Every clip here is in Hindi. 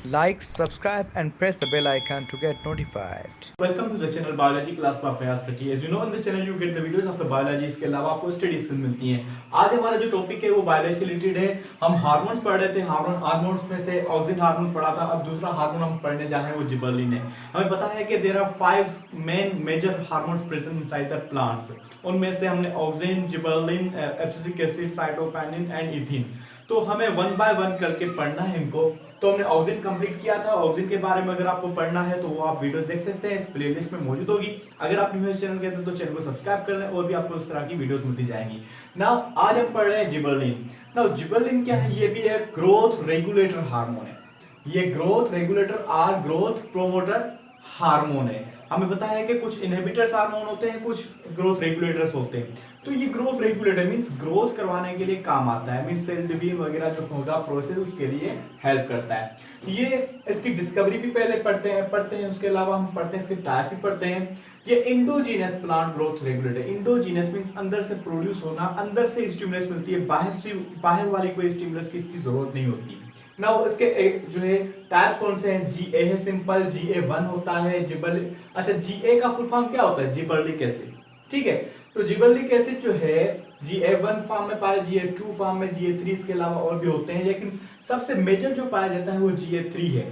Like, subscribe, and press the bell icon to get notified. Welcome to the channel Biology Class by Fayaz Kati. As you know, in this channel you get the videos of the biology. इसके अलावा आपको स्टडी स्किल मिलती हैं. आज हमारा जो टॉपिक है वो बायोलॉजी से रिलेटेड है. हम हार्मोन्स पढ़ रहे थे. हार्मोन्स में से ऑक्सिन हार्मोन पढ़ा था. अब दूसरा हार्मोन हम पढ़ने जा रहे हैं वो जिबरलिन है. हमें पता है कि there are 5 main major hormones present inside the plants. उनमें से हमने auxin, gibberellin, abscisic acid, cytokinin and ethene. तो हमें वन बाय वन करके पढ़ना है इनको. तो हमने ऑक्सिन कंप्लीट किया था. ऑक्सिन के बारे में अगर आपको पढ़ना है तो वो आप वीडियो देख सकते हैं, इस प्लेलिस्ट में मौजूद होगी. अगर आप न्यू इस चैनल के हैं तो चैनल को सब्सक्राइब कर लें और भी आपको इस तरह की वीडियोस मिलती जाएंगी. नाउ आज हम पढ़ रहे हैं जिबरलिन. नाउ जिबरलिन क्या है? ये भी एक ग्रोथ रेगुलेटर हार्मोन है. ये ग्रोथ रेगुलेटर और ग्रोथ प्रोमोटर हार्मोन है. हमें पता है कि कुछ इनहिबिटर्स हार्मोन होते हैं, कुछ ग्रोथ रेगुलेटर्स होते हैं. तो ये ग्रोथ रेगुलेटर मींस ग्रोथ करवाने के लिए काम आता है. मींस सेल डिवीजन वगैरह जो होगा प्रोसेस उसके लिए हेल्प करता है. ये इसकी डिस्कवरी भी पहले पढ़ते हैं. उसके अलावा हम पढ़ते हैं इसके टाइप्स भी पढ़ते हैं. ये endogenous plant growth regulator. Endogenous means अंदर से प्रोड्यूस होना, अंदर से स्टिमुलस मिलती है, बाहर वाली कोई स्टिमुलस की इसकी जरूरत नहीं होती. नाउ इसके जो है टाइप्स कौन से हैं? जीए है सिंपल, जीए1 होता है, जिबरलिक. अच्छा, जीए का फुल फॉर्म क्या होता है? जिबरलिक एसिड. ठीक है. तो जिबरलिक एसिड जो है जीए1 फॉर्म में पाया, जीए2 फॉर्म में, जीए3 इसके अलावा और भी होते हैं, लेकिन सबसे मेजर जो पाया जाता है वो जीए3 है,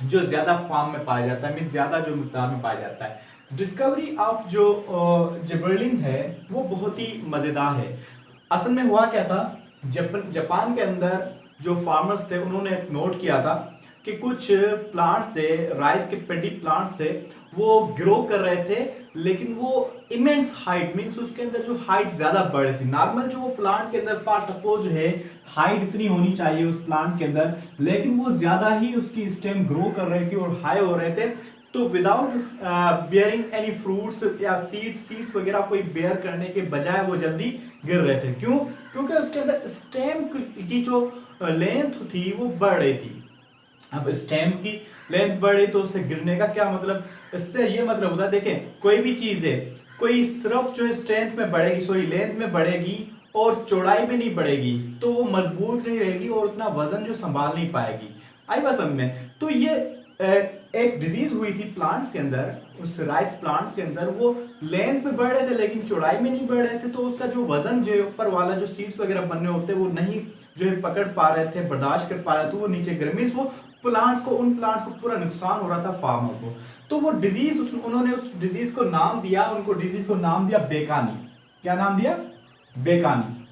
जो ज्यादा फॉर्म में पाया जाता है, मींस ज्यादा जो मिकदार में पाया जाता है. डिस्कवरी ऑफ जो जिबरलिन है वो बहुत ही मजेदार है. असल में हुआ क्या था, जापान के अंदर जो फार्मर्स थे उन्होंने नोट किया था कि कुछ प्लांट्स थे, राइस के पेडी प्लांट्स थे, वो ग्रो कर रहे थे, लेकिन वो इमेंस हाइट मींस उसके अंदर जो हाइट ज्यादा बढ़ रही थी. नॉर्मल जो वो प्लांट के अंदर फॉर सपोज है हाइट इतनी होनी चाहिए उस प्लांट के अंदर, लेकिन वो ज्यादा ही उसकी स्टेम ग्रो कर रही थी और हाई हो रहे थे. तो विदाउट बियरिंग एनी फ्रूट्स या सीड्स वगैरह कोई बेयर करने के बजाय वो जल्दी गिर रहे थे. क्यों? क्योंकि उसके अंदर स्टेम की जो लेंथ थी वो बढ़ रही थी. अब स्टेम की लेंथ बढ़ रही तो उससे गिरने का क्या मतलब? इससे ये मतलब होता है, देखें कोई भी चीज है, कोई सिर्फ जो है स्ट्रेंथ में बढ़ेगी, सॉरी लेंथ में बढ़ेगी और चौड़ाई में नहीं बढ़ेगी तो वो मजबूत नहीं रहेगी और उतना वजन जो संभाल नहीं पाएगी. आई बात समझ में? तो ये एक डिजीज हुई थी प्लांट्स के अंदर, उस राइस प्लांट्स के अंदर. वो लेंथ में बढ़ रहे थे लेकिन चौड़ाई में नहीं बढ़ रहे थे, तो उसका जो वजन जो ऊपर वाला जो सीड्स वगैरह बनने होते वो नहीं जो है पकड़ पा रहे थे, बर्दाश्त कर पा रहे थे, वो नीचे गिर. मींस वो उन प्लांट्स को पूरा नुकसान हो रहा था फार्मर को. तो वो डिजीज उन्होंने उस डिजीज को नाम दिया, उनको डिजीज को नाम दिया बेकानी. क्या नाम दिया? बेकानी.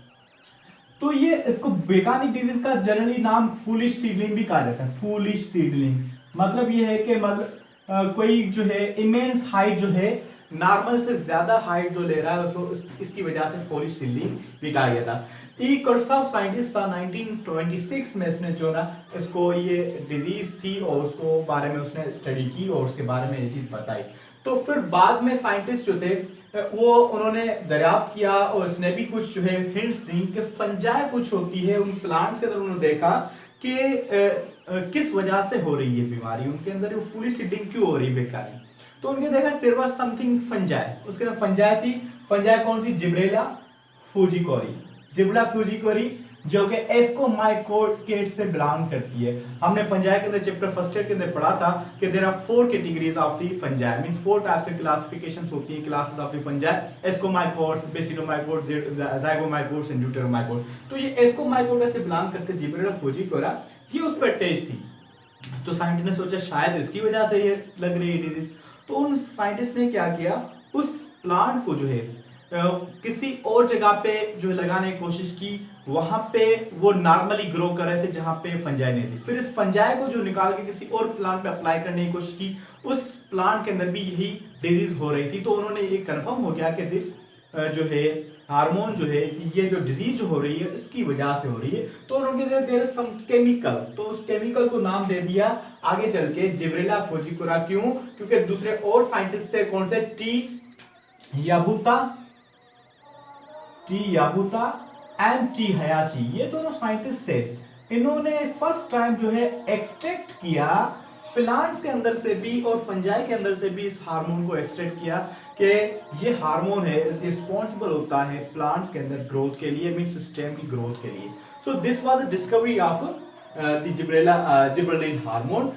तो ये इसको बेकानी डिजीज का जनरली नाम फूलिश सीडलिंग भी कहा जाता है. फूलिश सीडलिंग मतलब ये है कि मतलब कोई जो है इमेंस हाइट जो है, नॉर्मल से ज्यादा हाइट जो ले रहा है उसको इसकी वजह से फूलिश सीडलिंग भी कहा गया था. ई कर्सॉफ साइंटिस्ट था 1926 में, इसने जो ना इसको ये डिजीज थी और उसको बारे में उसने स्टडी की और उसके बारे में ये चीज बताई. तो फिर बाद में साइंटिस्ट जो थे वो उन्होंने दरियाफ्त किया और इसने भी कुछ जो है हिंट्स दी कि फंजाई कुछ होती है उन प्लांट्स के अंदर. उन्होंने देखा कि किस वजह से हो रही है बीमारी उनके अंदर, वो फूलिश सीडलिंग क्यों हो रही है बेकारी. तो उनके देखा देयर वाज समथिंग फंजाई. उसके अंदर फंजाई थी. फंजाई कौन सी? जिब्रेला फ्यूजिकोरी. जिब्रेला फ्यूजिकोरी जो कि एस्कोमाइकोकेट से बिलोंग करती है. हमने फंजाई के अंदर चैप्टर फर्स्ट ईयर के अंदर पढ़ा था कि there are 4 categories of the fungi, means 4 types of classifications होती हैं, classes of the fungi. Ascomycetes, basidiomycetes, zygomycetes and deuteromycetes. तो ये एस्कोमाइकोटा से बिलोंग करते जिब्रेला फ्यूजिकोरा, ये उस पर अटैच थी. तो साइंटिस्ट ने सोचा शायद इसकी वजह से ये लग रही है डिजीज. तो उन साइंटिस्ट ने क्या किया, उस प्लांट को जो है किसी और जगह पे जो है लगाने की कोशिश की. वहां पे वो नॉर्मली ग्रो कर रहे थे जहां पे फंजाई नहीं थी. फिर इस फंजाई को जो निकाल के किसी और प्लांट पे अप्लाई करने की कोशिश की, उस प्लांट के अंदर भी यही डिजीज हो रही थी. तो उन्होंने ये कंफर्म हो गया कि दिस जो है हार्मोन जो है, ये जो डिजीज जो हो रही है इसकी वजह से हो रही है. तो उन्होंने देयर इज सम केमिकल, तो उस केमिकल को नाम दे दिया आगे चल के जिब्रेला फ्यूजिकोरा. क्यों? क्योंकि दूसरे और साइंटिस्ट थे, कौन से? T Yabuta and T Hayashi. ये दोनों साइंटिस्ट थे. इन्होंने फर्स्ट टाइम जो है एक्सट्रैक्ट किया प्लांट्स के अंदर से भी और फंजाई के अंदर से भी इस हार्मोन को एक्सट्रैक्ट किया कि ये हार्मोन है रिस्पॉन्सिबल होता है प्लांट्स के अंदर ग्रोथ के लिए, मींस स्टेम की ग्रोथ के लिए. So this was a discovery of gibberellin hormone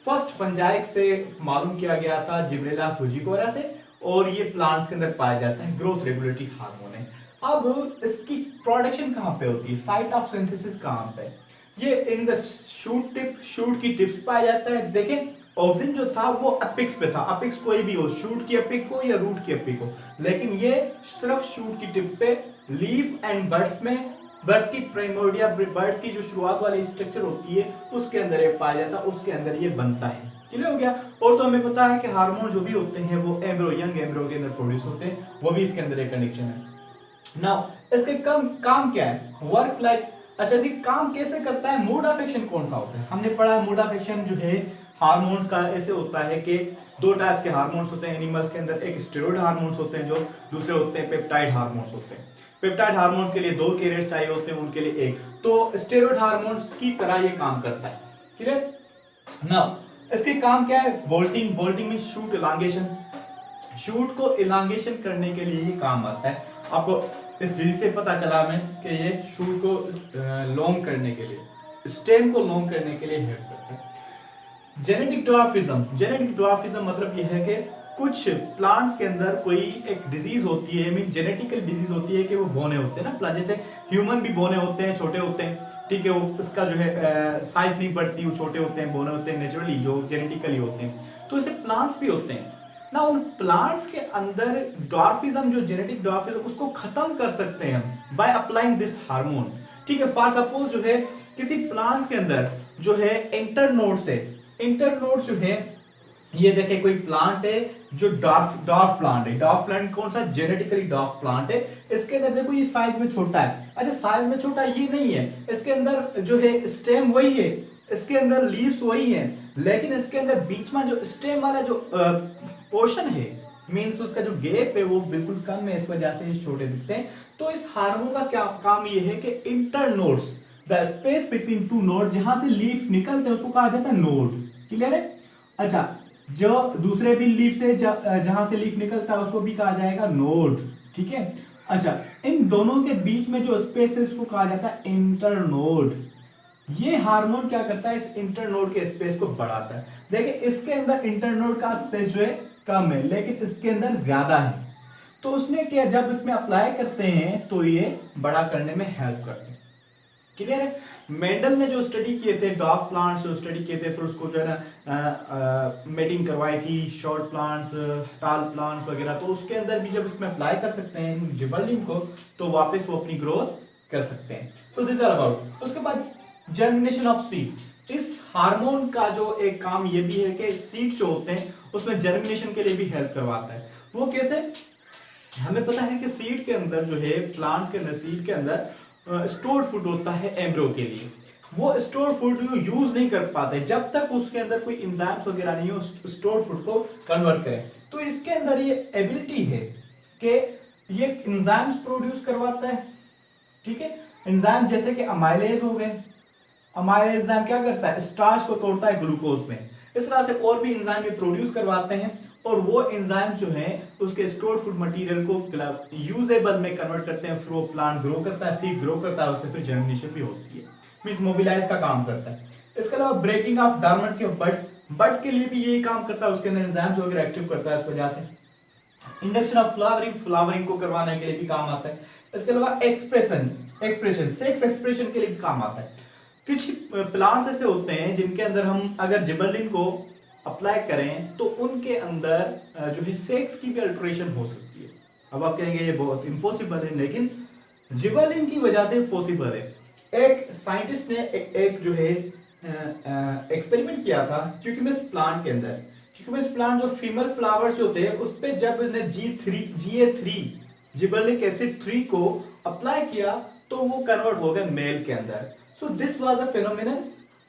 first fungi से मालूम किया गया था, जिब्रेला फ्यूजिकोरा से, और ये प्लांट्स के अंदर पाया जाता है, ग्रोथ रेगुलेटरी हार्मोन है। अब इसकी प्रोडक्शन कहाँ पे होती है, साइट ऑफ सिंथेसिस कहाँ पे, ये इन द शूट टिप, शूट की टिप्स पाया जाता है। देखें ऑक्सिन जो था वो अपिक्स पे था, अपिक्स कोई भी हो, शूट की अपिक हो या रूट की अपिक हो, लेकिन ये सिर्फ शूट की टिप पे, लीफ एंड बर्ड्स में, बर्ड्स की प्राइमोर्डिया, बर्ड्स की जो शुरुआत वाली स्ट्रक्चर होती है उसके अंदर ये पाया जाता है, उसके अंदर ये बनता है। क्लियर हो गया। और तो हमें पता है कि हार्मोन जो भी होते हैं वो एम्ब्रो, यंग एम्ब्रो के अंदर प्रोड्यूस होते हैं, वो भी इसके अंदर एक कंडीशन है। नाउ इसके काम क्या है, वर्क लाइक, अच्छा जी काम कैसे करता है, मोड ऑफ एक्शन कौन सा होता है, हमने पढ़ा है मोड ऑफ एक्शन जो है हार्मोन्स का ऐसे होता है कि दो टाइप्स के हार्मोन्स होते हैं एनिमल्स के अंदर, एक स्टेरॉइड हार्मोन्स होते हैं जो, दूसरे होते हैं पेप्टाइड हार्मोन्स होते हैं। पेप्टाइड हार्मोन्स के लिए 2 कैरियर्स चाहिए होते हैं, उनके लिए 1, तो स्टेरॉइड हार्मोन्स की तरह ये काम करता है। क्लियर। नाउ इसके काम क्या है, bolting, bolting means shoot elongation, shoot को इलांगेशन करने के लिए ये काम आता है। आपको इस डिजीज से पता चला हमें कि ये शूट को लॉन्ग करने के लिए, स्टेम को लॉन्ग करने के लिए हेल्प करता है। जेनेटिक ड्वार्फिज्म, जेनेटिक ड्वार्फिज्म मतलब ये है कि कुछ प्लांट्स के अंदर कोई एक डिजीज होती है, मीन जेनेटिकल डिजीज होती है कि वो बोने होते हैं ना, प्लांट जैसे ह्यूमन भी बोने होते हैं, छोटे होते हैं, ठीक है, वो उसका जो है साइज नहीं बढ़ती, वो छोटे होते हैं, बोने होते हैं नेचुरली जो जेनेटिकली होते हैं, तो ऐसे प्लांट्स भी होते हैं ना। उन प्लांट्स के अंदर ड्वार्फिज्म, जो जेनेटिक ड्वार्फिज्म, उसको खत्म कर सकते हैं हम बाय अप्लाइंग दिस हार्मोन। ठीक है, फॉर सपोज जो है किसी प्लांट्स के अंदर जो है इंटरनोड्स है, इंटरनोड्स जो है, ये देखे कोई प्लांट है जो डॉर्फ प्लांट है, डॉर्फ प्लांट कौन सा, जेनेटिकली डॉर्फ प्लांट है, इसके अंदर देखो ये साइज में छोटा है, अच्छा साइज में छोटा ये नहीं है, इसके अंदर जो है स्टेम वही है, इसके अंदर लीव्स वही हैं, लेकिन इसके अंदर बीच में जो स्टेम वाला जो पोर्शन है, मींस उसका जो गैप है वो बिल्कुल कम है, इस वजह से ये छोटे दिखते हैं। तो इस हार्मोन का क्या काम ये है कि internodes, the space between two nodes, जहां से लीफ निकलते हैं उसको कहा जाता है नोड। क्लियर है। अच्छा जो दूसरे भी लीफ से जहां से लीफ निकलता है उसको भी कहा जाएगा नोड। ठीक है। अच्छा इन दोनों के बीच में जो स्पेस है उसको कहा जाता है इंटरनोड। ये हार्मोन क्या करता है, इस इंटरनोड के स्पेस को बढ़ाता है। देखिए इसके अंदर इंटरनोड का स्पेस जो है कम है, लेकिन इसके अंदर ज्यादा है, तो उसने क्या, जब इसमें अप्लाई करते हैं तो ये बड़ा करने में हेल्प करते हैं। क्लियर है। मेंडल ने जो स्टडी किए थे डॉर्फ प्लांट्स, जो स्टडी किए थे, फिर उसको जो है ना मेटिंग करवाई थी, शॉर्ट प्लांट्स, टाल प्लांट्स वगैरह, तो उसके अंदर भी जब इसमें अप्लाई कर सकते हैं जिबरेलिन को, तो वापस वो अपनी ग्रोथ कर सकते हैं। So this are about. उसके बाद जर्मिनेशन ऑफ सीड। इस हार्मोन का जो एक काम ये भी है कि सीड जो होते हैं उसमें जर्मिनेशन के लिए भी हेल्प करवाता है। वो कैसे, हमें पता है कि सीड के अंदर जो है, प्लांट्स के अंदर, सीड के अंदर स्टोर्ड फूड होता है एम्ब्रो के लिए, वो स्टोर फूड यूज नहीं कर पाते जब तक उसके अंदर कोई एंजाइम्स वगैरह नहीं हो स्टोर फूड को कन्वर्ट करें। तो इसके अंदर ये एबिलिटी है कि ये एंजाइम्स प्रोड्यूस करवाता है। ठीक है, एंजाइम जैसे कि अमाइलेज हो गए, अमाइलेज एंजाइम क्या करता है, स्टार्च को तोड़ता है ग्लूकोज में, इस तरह से और भी एंजाइम ये प्रोड्यूस करवाते हैं, और वो एंजाइम जो है उसके स्टोर फूड मटेरियल को यूजेबल में कन्वर्ट करते हैं, फिर वो प्लांट ग्रो करता है, सीड ग्रो करता है, उससे फिर जर्मिनेशन भी होती है, मींस मोबिलाइज का काम करता है। इसके अलावा breaking of dormancy of buds, buds के लिए भी यही काम करता है, उसके अंदर एंजाइम्स वगैरह एक्टिव करता है, इस वजह से इंडक्शन ऑफ फ्लावरिंग, फ्लावरिंग को करवाने के लिए भी काम आता है। इसके अलावा एक्सप्रेशन सेक्स एक्सप्रेशन के लिए भी काम आता है। कुछ प्लांट्स ऐसे होते हैं जिनके अंदर हम अगर जिबरेलिन को अप्लाई करें तो उनके अंदर जो है सेक्स की भी अल्टरेशन हो सकती है। अब आप कहेंगे ये बहुत इम्पॉसिबल है, लेकिन जिबरेलिन की वजह से पॉसिबल है। एक साइंटिस्ट ने एक जो है एक्सपेरिमेंट किया था क्यूकमस प्लांट के अंदर। क्यूकमस प्लांट जो फीमेल फ्लावर्स जो होते हैं उस पे जब इसने GA3 जिबरेलिक एसिड 3 को अप्लाई किया तो वो कन्वर्ट हो गए मेल के अंदर। So this was a phenomenon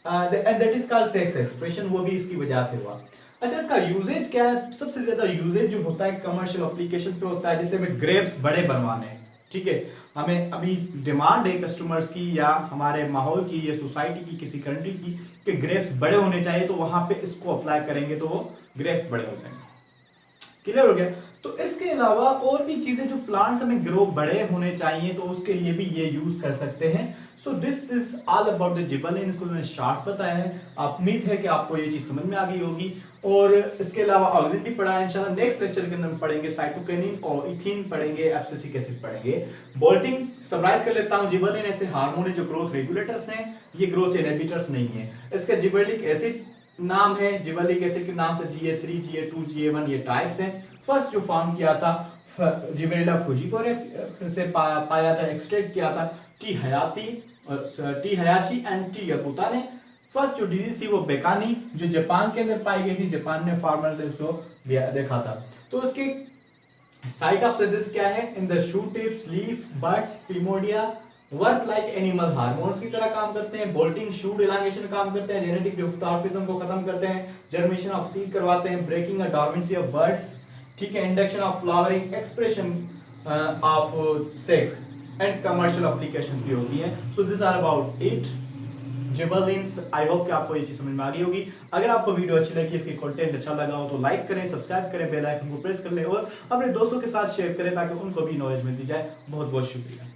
and that is called sex expression, वो भी इसकी वजह से हुआ। अच्छा इसका यूजेज क्या है, सबसे ज्यादा यूजेज जो होता है कमर्शियल एप्लीकेशन पे होता है, जैसे हमें ग्रेप्स बड़े बनवाने हैं। ठीक है, हमें अभी डिमांड है कस्टमर्स की या हमारे माहौल की या सोसाइटी की, किसी कंट्री की, कि ग्रेप्स बड़े होने चाहिए, तो वहां पे इसको अप्लाई करेंगे तो वो ग्रेप्स बड़े हो जाएंगे। क्लियर हो गया। तो इसके अलावा और भी चीजें जो प्लांट्स हमें ग्रो बड़े होने चाहिए तो उसके लिए भी ये यूज कर सकते हैं। So this is all about the gibberellin, इसको मैंने शार्ट बताया है। आप उम्मीद है कि आपको ये चीज समझ में आ गई होगी। और इसके अलावा ऑक्सीजन भी पढ़ा है इंशाल्लाह। नेक्स्ट लेक्चर के अंदर हम पढ़ेंगे साइटोकिनिन और इथिन पढ़ेंगे, एब्सिसिक एसिड पढ़ेंगे। बोल्टिंग समराइज कर लेता हूं, जिबरेलिन ऐसे हार्मोन है जो ग्रोथ रेगुलेटर्स हैं, ये ग्रोथ इनहिबिटर्स नहीं है। इसका जिबरेलिक एसिड नाम है, जिबरेलिक एसिड के नाम से GA3, GA2, GA1 ये टाइप्स हैं। फर्स्ट जो फॉर्म किया था जिबरेला फुजिकोरे से पाया था, एक्सट्रैक्ट किया था टी हयाशी एंड टी यकुता ने। फर्स्ट जो डिजीज थी वो बेकानी जो जापान के अंदर पाई गई थी, जापान ने फार्मर ने उसको देखा था। तो उसके साइट ऑफ सदिस क्या है? In the shoot tips, leaf, buds, primordia work like animal hormones की तरह काम करते हैं। बोल्टिंग शूट इलांगेशन काम करते हैं, जेनेटिक डिस्ट्रॉफिज्म को खत्म करते हैं, जर्मिनेशन ऑफ सीड करवाते हैं, breaking a dormancy of buds, ठीक है, induction of flowering, expression of sex and commercial applications भी होती हैं। So this are about it gibberellins. I hope कि आपको ये चीज समझ में आ गई होगी। अगर आपको वीडियो अच्छी लगी, इसकी कंटेंट अच्छा लगा हो तो लाइक करें, सब्सक्राइब करें, बेल आइकन को प्रेस कर लें और अपने दोस्तों के साथ शेयर करें ताकि उनको भी नॉलेज मिलती जाए। बहुत बहुत शुक्रिया।